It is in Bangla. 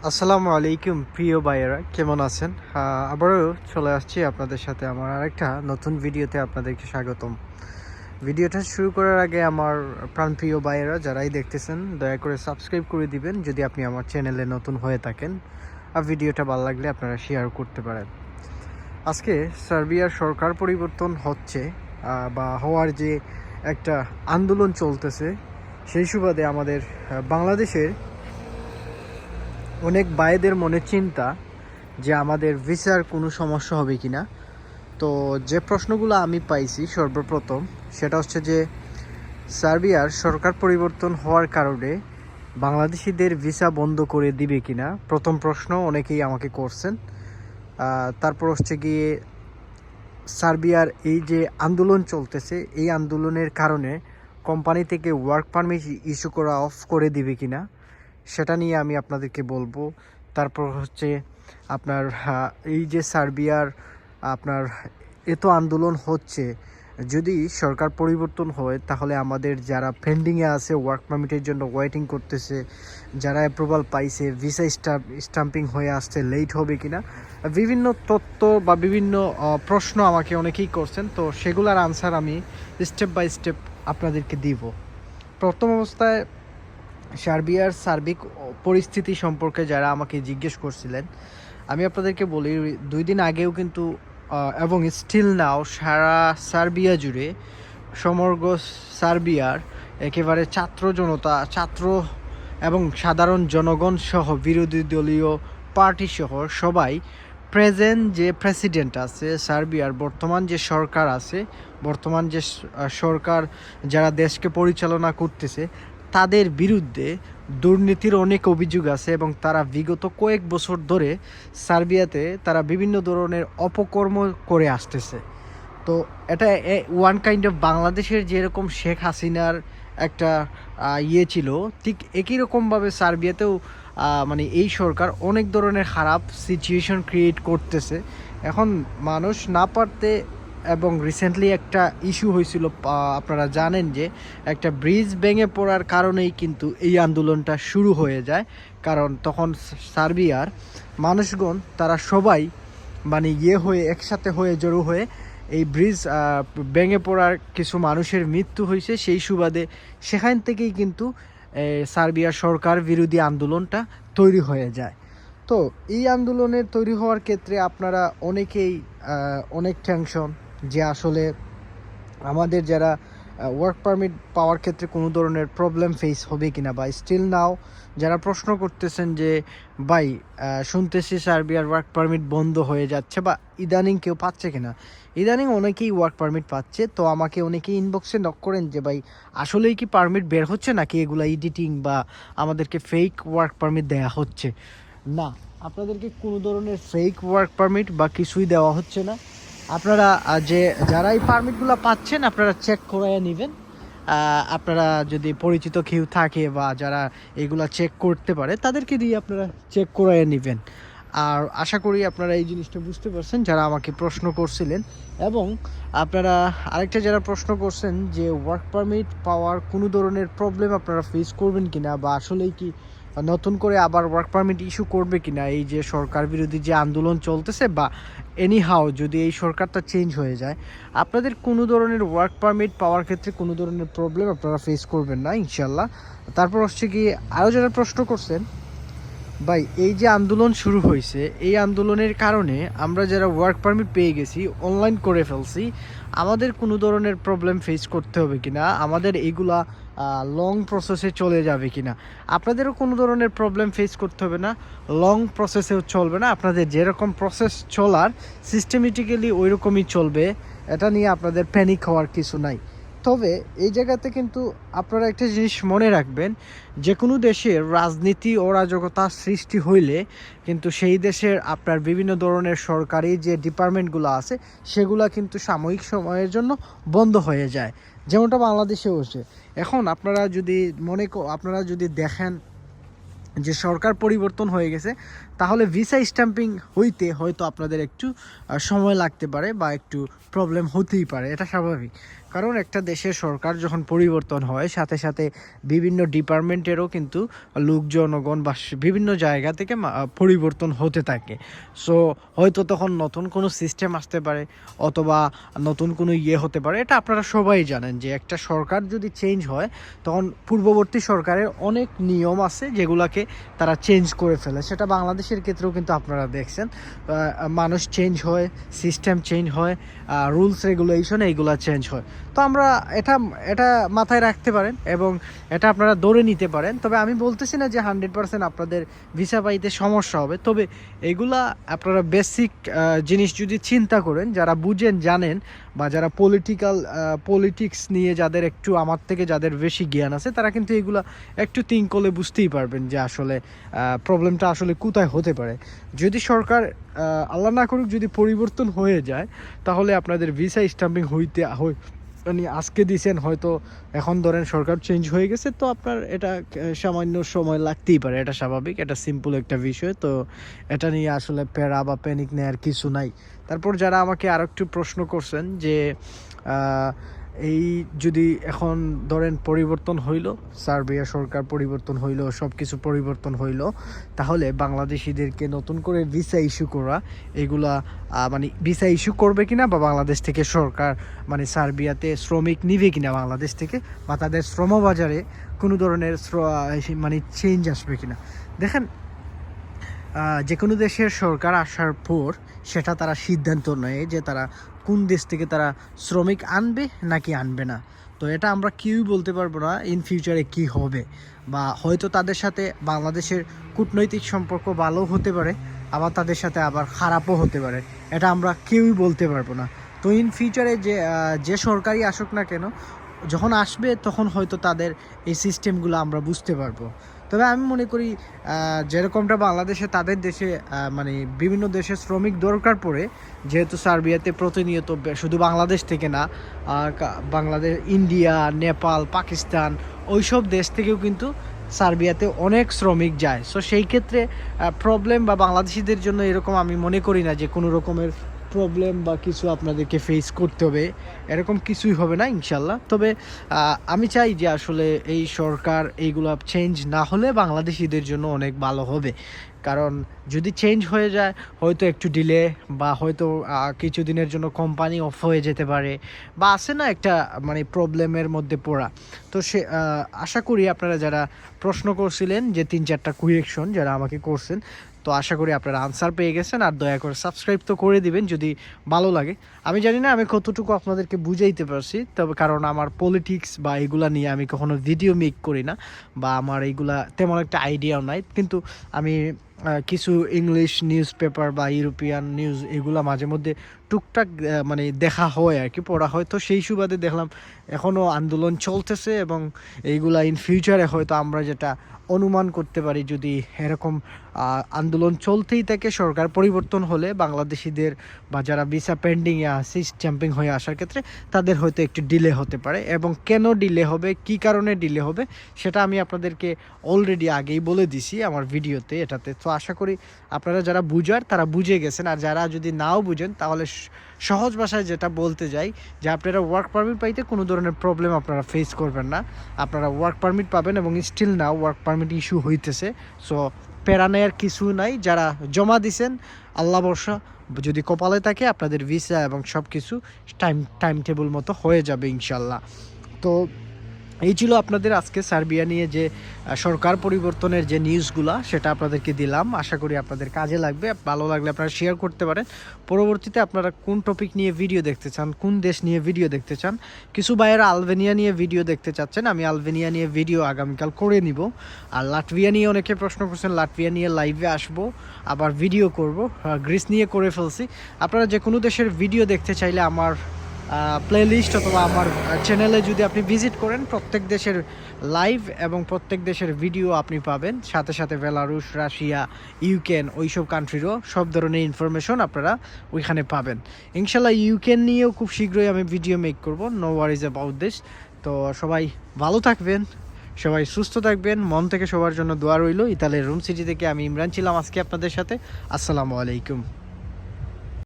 আসসালামু আলাইকুম প্রিয় ভাইয়েরা, কেমন আছেন? আবারও চলে আসছি আপনাদের সাথে আমার আরেকটা নতুন ভিডিওতে। আপনাদেরকে স্বাগতম। ভিডিওটা শুরু করার আগে আমার প্রাণপ্রিয় ভাইয়েরা যারাই দেখতেছেন, দয়া করে সাবস্ক্রাইব করে দিবেন যদি আপনি আমার চ্যানেলে নতুন হয়ে থাকেন। আর ভিডিওটা ভালো লাগলে আপনারা শেয়ার করতে পারেন। আজকে সার্বিয়ার সরকার পরিবর্তন হচ্ছে বা হওয়ার যে একটা আন্দোলন চলতেছে, সেই সুবাদে আমাদের বাংলাদেশের অনেক ভাইদের মনে চিন্তা যে আমাদের ভিসার কোনো সমস্যা হবে কি না। তো যে প্রশ্নগুলো আমি পাইছি সর্বপ্রথম সেটা হচ্ছে যে সার্বিয়ার সরকার পরিবর্তন হওয়ার কারণে বাংলাদেশিদের ভিসা বন্ধ করে দিবে কি না, প্রথম প্রশ্ন অনেকেই আমাকে করছেন। তারপর হচ্ছে গিয়ে সার্বিয়ার এই যে আন্দোলন চলতেছে, এই আন্দোলনের কারণে কোম্পানি থেকে ওয়ার্ক পারমিট ইস্যু করা অফ করে দিবে কি না, সেটা নিয়ে আমি আপনাদেরকে বলবো। তারপর হচ্ছে আপনার এই যে সার্বিয়ার আপনার এত আন্দোলন হচ্ছে, যদি সরকার পরিবর্তন হয় তাহলে আমাদের যারা পেন্ডিংয়ে আছে ওয়ার্ক পারমিটের জন্য ওয়েটিং করতেছে, যারা অ্যাপ্রুভাল পাইছে ভিসা স্টাম্পিং হয়ে আসছে, লেট হবে কিনা, বিভিন্ন তথ্য বা বিভিন্ন প্রশ্ন আমাকে অনেকেই করছেন। তো সেগুলোর আনসার আমি স্টেপ বাই স্টেপ আপনাদেরকে দিব। প্রথম অবস্থায় সার্বিয়ার সার্বিক পরিস্থিতি সম্পর্কে যারা আমাকে জিজ্ঞেস করছিলেন, আমি আপনাদেরকে বলি 2 দিন আগেও কিন্তু এবং স্টিল নাও সারা সার্বিয়া জুড়ে সমগ্র সার্বিয়ার একেবারে ছাত্র এবং সাধারণ জনগণ সহ বিরোধী দলীয় পার্টি সহ সবাই প্রেজেন্ট যে প্রেসিডেন্ট আছে সার্বিয়ার, বর্তমান যে সরকার আছে, বর্তমান যে সরকার যারা দেশকে পরিচালনা করতেছে, তাদের বিরুদ্ধে দুর্নীতির অনেক অভিযোগ আছে এবং তারা বিগত কয়েক বছর ধরে সার্বিয়াতে তারা বিভিন্ন ধরনের অপকর্ম করে আসতেছে। তো এটা ওয়ান কাইন্ড অফ বাংলাদেশের যেরকম শেখ হাসিনার একটা ইয়ে ছিল, ঠিক একই রকমভাবে সার্বিয়াতেও মানে এই সরকার অনেক ধরনের খারাপ সিচুয়েশন ক্রিয়েট করতেছে। এখন মানুষ না পারতে, এবং রিসেন্টলি একটা ইস্যু হয়েছিল, আপনারা জানেন যে একটা ব্রিজ ভেঙে পড়ার কারণেই কিন্তু এই আন্দোলনটা শুরু হয়ে যায়। কারণ তখন সার্বিয়ার মানুষগণ তারা সবাই মানে হয়ে একসাথে হয়ে জড়ো হয়ে এই ব্রিজ ভেঙে পড়ার কিছু মানুষের মৃত্যু হয়েছে, সেই সুবাদে সেখান থেকেই কিন্তু সার্বিয়ার সরকার বিরোধী আন্দোলনটা তৈরি হয়ে যায়। তো এই আন্দোলনের তৈরি হওয়ার ক্ষেত্রে আপনারা অনেকেই অনেক টেনশন যে আসলে আমাদের যারা ওয়ার্ক পারমিট পাওয়ার ক্ষেত্রে কোনো ধরনের প্রবলেম ফেস হবে কিনা, বা স্টিল নাও যারা প্রশ্ন করতেছেন যে ভাই শুনতেছি সার্বিয়ার ওয়ার্ক পারমিট বন্ধ হয়ে যাচ্ছে, বা ইদানিং কেউ পাচ্ছে কিনা। ইদানিং অনেকেই ওয়ার্ক পারমিট পাচ্ছে। তো আমাকে অনেকেই ইনবক্সে নক করেন যে ভাই আসলেই কি পারমিট বের হচ্ছে নাকি এগুলা এডিটিং বা আমাদেরকে ফেক ওয়ার্ক পারমিট দেয়া হচ্ছে। না, আপনাদেরকে কোনো ধরনের ফেক ওয়ার্ক পারমিট বা কিছুই দেওয়া হচ্ছে না। আপনারা যে যারা এই পারমিটগুলো পাচ্ছেন আপনারা চেক করাইয়া নেবেন। আপনারা যদি পরিচিত কেউ থাকে বা যারা এগুলা চেক করতে পারে তাদেরকে দিয়ে আপনারা চেক করাইয়া নেবেন। আর আশা করি আপনারা এই জিনিসটা বুঝতে পারছেন যারা আমাকে প্রশ্ন করছিলেন। এবং আপনারা আরেকটা যারা প্রশ্ন করছেন যে ওয়ার্ক পারমিট পাওয়ার কোনো ধরনের প্রবলেম আপনারা ফেস করবেন কিনা, বা আসলেই কি নতুন করে আবার ওয়ার্ক পারমিট ইস্যু করবে কিনা এই যে সরকার বিরোধী যে আন্দোলন চলতেছে, বা এনিহাও যদি এই সরকারটা চেঞ্জ হয়ে যায়, আপনাদের কোনো ধরনের ওয়ার্ক পারমিট পাওয়ার ক্ষেত্রে কোনো ধরনের প্রবলেম আপনারা ফেস করবেন না ইনশাল্লাহ। তারপর হচ্ছে কি আরও যারা প্রশ্ন করছেন, ভাই এই যে আন্দোলন শুরু হয়েছে, এই আন্দোলনের কারণে আমরা যারা ওয়ার্ক পারমিট পেয়ে গেছি, অনলাইন করে ফেলছি, আমাদের কোনো ধরনের প্রবলেম ফেস করতে হবে কিনা, আমাদের এইগুলা লং প্রসেসে চলে যাবে কিনা। আপনাদেরও কোনো ধরনের প্রবলেম ফেস করতে হবে না, লং প্রসেসেও চলবে না। আপনাদের যেরকম প্রসেস চলার সিস্টেমেটিক্যালি ওই রকমই চলবে, এটা নিয়ে আপনাদের প্যানিক হওয়ার কিছু নাই। তবে এই জায়গাতে কিন্তু আপনারা একটা জিনিস মনে রাখবেন, যে কোনো দেশের রাজনীতি ও অরাজকতা সৃষ্টি হইলে কিন্তু সেই দেশের আপনার বিভিন্ন ধরনের সরকারি যে ডিপার্টমেন্টগুলো আছে সেগুলো কিন্তু সাময়িক সময়ের জন্য বন্ধ হয়ে যায়, যেমনটা বাংলাদেশেও হচ্ছে। এখন আপনারা যদি দেখেন যে সরকার পরিবর্তন হয়ে গেছে, তাহলে ভিসা স্ট্যাম্পিং হইতে হয়তো আপনাদের একটু সময় লাগতে পারে বা একটু প্রবলেম হতেই পারে, এটা স্বাভাবিক। কারণ একটা দেশের সরকার যখন পরিবর্তন হয় সাথে সাথে বিভিন্ন ডিপার্টমেন্টেরও কিন্তু লোক জনগণ বা বিভিন্ন জায়গা থেকে পরিবর্তন হতে থাকে। সো হয়তো তখন নতুন কোনো সিস্টেম আসতে পারে অথবা নতুন কোনো হতে পারে। এটা আপনারা সবাই জানেন যে একটা সরকার যদি চেঞ্জ হয় তখন পূর্ববর্তী সরকারের অনেক নিয়ম আছে যেগুলোকে তারা চেঞ্জ করে ফেলে। সেটা বাংলাদেশের ক্ষেত্রেও কিন্তু আপনারা দেখছেন, মানুষ চেঞ্জ হয়, সিস্টেম চেঞ্জ হয়, রুলস রেগুলেশন এইগুলো চেঞ্জ হয়। তো আমরা এটা এটা মাথায় রাখতে পারেন এবং এটা আপনারা ধরে নিতে পারেন। তবে আমি বলতেছি না যে 100% আপনাদের ভিসা পাইতে সমস্যা হবে, তবে এগুলা আপনারা বেসিক জিনিস যদি চিন্তা করেন, যারা বুঝেন জানেন বা যারা পলিটিক্স নিয়ে যাদের একটু আমার থেকে যাদের বেশি জ্ঞান আছে তারা কিন্তু এগুলা একটু থিঙ্ক করলে বুঝতেই পারবেন যে আসলে প্রবলেমটা আসলে কোথায় হতে পারে। যদি সরকার আল্লাহ না করুক যদি পরিবর্তন হয়ে যায় তাহলে আপনাদের ভিসা স্ট্যাম্পিং মানে আজকে দিয়েছেন, হয়তো এখন ধরেন সরকার চেঞ্জ হয়ে গেছে, তো আপনার এটা সামান্য সময় লাগতেই পারে, এটা স্বাভাবিক, এটা সিম্পল একটা বিষয়। তো এটা নিয়ে আসলে প্যারা বা প্যানিক নেওয়ার কিছু নাই। তারপর যারা আমাকে আর একটু প্রশ্ন করছেন যে এই যদি এখন ধরেন পরিবর্তন হইল, সার্বিয়া সরকার পরিবর্তন হইল, সব কিছু পরিবর্তন হইল, তাহলে বাংলাদেশিদেরকে নতুন করে ভিসা ইস্যু করা এগুলা মানে ভিসা ইস্যু করবে কিনা বা বাংলাদেশ থেকে সরকার মানে সার্বিয়াতে শ্রমিক নিবে কিনা বাংলাদেশ থেকে, বা তাদের শ্রমবাজারে কোনো ধরনের মানে চেঞ্জ আসবে কিনা। দেখেন, যে কোনো দেশের সরকার আসার পর সেটা তারা সিদ্ধান্ত নেয় যে তারা কোন দেশ থেকে তারা শ্রমিক আনবে নাকি আনবে না। তো এটা আমরা কেউই বলতে পারবো না ইন ফিউচারে কি হবে, বা হয়তো তাদের সাথে বাংলাদেশের কূটনৈতিক সম্পর্ক ভালো হতে পারে, আবার তাদের সাথে আবার খারাপও হতে পারে, এটা আমরা কেউই বলতে পারবো না। তো ইন ফিউচারে যে সরকারই আসুক না কেন, যখন আসবে তখন হয়তো তাদের এই সিস্টেমগুলো আমরা বুঝতে পারবো। তবে আমি মনে করি যেরকমটা বাংলাদেশে তাদের দেশে মানে বিভিন্ন দেশে শ্রমিক দরকার পড়ে, যেহেতু সার্বিয়াতে প্রতিনিয়ত শুধু বাংলাদেশ থেকে না, বাংলাদেশ, ইন্ডিয়া, নেপাল, পাকিস্তান ওই সব দেশ থেকেও কিন্তু সার্বিয়াতে অনেক শ্রমিক যায়। সো সেই ক্ষেত্রে প্রবলেম বা বাংলাদেশিদের জন্য এরকম আমি মনে করি না যে কোনো রকমের প্রবলেম বা কিছু আপনাদেরকে ফেস করতে হবে, এরকম কিছুই হবে না ইনশাল্লাহ। তবে আমি চাই যে আসলে এই সরকার এইগুলা চেঞ্জ না হলে বাংলাদেশিদের জন্য অনেক ভালো হবে। কারণ যদি চেঞ্জ হয়ে যায় হয়তো একটু ডিলে, বা হয়তো কিছুদিনের জন্য কোম্পানি অফ হয়ে যেতে পারে, বা আছে না একটা মানে প্রবলেমের মধ্যে পড়া। তো সে আশা করি আপনারা যারা প্রশ্ন করছিলেন যে 3-4টা কোয়েকশন যারা আমাকে করছেন, তো আশা করি আপনারা আনসার পেয়ে গেছেন। আর দয়া করে সাবস্ক্রাইব তো করে দিবেন যদি ভালো লাগে। আমি জানি না আমি কতটুকু আপনাদেরকে বুঝাইতে পারছি, তবে কারণ আমার পলিটিক্স বা এগুলা নিয়ে আমি কখনো ভিডিও মেক করি না, বা আমার এইগুলা তেমন একটা আইডিয়াও নাই, কিন্তু আমি কিছু ইংলিশ নিউজ পেপার বা ইউরোপিয়ান নিউজ এগুলা মাঝে মধ্যে টুকটাক মানে দেখা হয় আর কি, পড়া হয়। তো সেই সুবাদে দেখলাম এখনও আন্দোলন চলতেছে এবং এইগুলা ইন ফিউচারে হয়তো আমরা যেটা অনুমান করতে পারি, যদি এরকম আন্দোলন চলতেই থাকে, সরকার পরিবর্তন হলে বাংলাদেশিদের বা যারা ভিসা পেন্ডিংয়ে আছে স্ট্যাম্পিং হয়ে আসার ক্ষেত্রে তাদের হয়তো একটু ডিলে হতে পারে। এবং কেন ডিলে হবে, কি কারণে ডিলে হবে, সেটা আমি আপনাদেরকে অলরেডি আগেই বলে দিছি আমার ভিডিওতে এটাতে। তো আশা করি আপনারা যারা বুঝার তারা বুঝে গেছেন, আর যারা যদি নাও বুঝেন তাহলে সহজ ভাষায় যেটা বলতে যাই যে আপনারা ওয়ার্ক পারমিট পাইতে কোনো ধরনের প্রবলেম আপনারা ফেস করবেন না। আপনারা ওয়ার্ক পারমিট পাবেন এবং still now work permit issue হইতেছে। সো প্যারা নেয়ার কিছু নাই, যারা জমা দিছেন আল্লাহ ভরসা, যদি কপালে থাকে আপনাদের ভিসা এবং সব কিছু টাইম টেবিল মতো হয়ে যাবে ইনশাল্লাহ। তো এই ছিল আপনাদের আজকে সার্বিয়া নিয়ে যে সরকার পরিবর্তনের যে নিউজগুলো সেটা আপনাদেরকে দিলাম। আশা করি আপনাদের কাজে লাগবে, ভালো লাগলে আপনারা শেয়ার করতে পারেন। পরবর্তীতে আপনারা কোন টপিক নিয়ে ভিডিও দেখতে চান, কোন দেশ নিয়ে ভিডিও দেখতে চান, কিছু ভাইয়েরা আলবেনিয়া নিয়ে ভিডিও দেখতে চাচ্ছেন, আমি আলবেনিয়া নিয়ে ভিডিও আগামীকাল করে নিব। আর লাটভিয়া নিয়ে অনেকে প্রশ্ন করছেন, লাটভিয়া নিয়ে লাইভে আসবো, আবার ভিডিও করব। গ্রিস নিয়ে করে ফেলছি। আপনারা যে কোনো দেশের ভিডিও দেখতে চাইলে আমার প্লেলিস্ট অথবা আমার চ্যানেলে যদি আপনি ভিজিট করেন, প্রত্যেক দেশের লাইভ এবং প্রত্যেক দেশের ভিডিও আপনি পাবেন, সাথে সাথে বেলারুশ, রাশিয়া, ইউক্রেন ওইসব কান্ট্রিরও সব ধরনের ইনফরমেশন আপনারা ওইখানে পাবেন। ইনশাল্লাহ ইউক্রেন নিয়েও খুব শীঘ্রই আমি ভিডিও মেক করব, নো ওয়ারিজ অ্যাবাউট দিস। তো সবাই ভালো থাকবেন, সবাই সুস্থ থাকবেন, মন থেকে সবার জন্য দোয়া রইল। ইতালির রোম সিটি থেকে আমি ইমরান ছিলাম আজকে আপনাদের সাথে। আসসালামু আলাইকুম।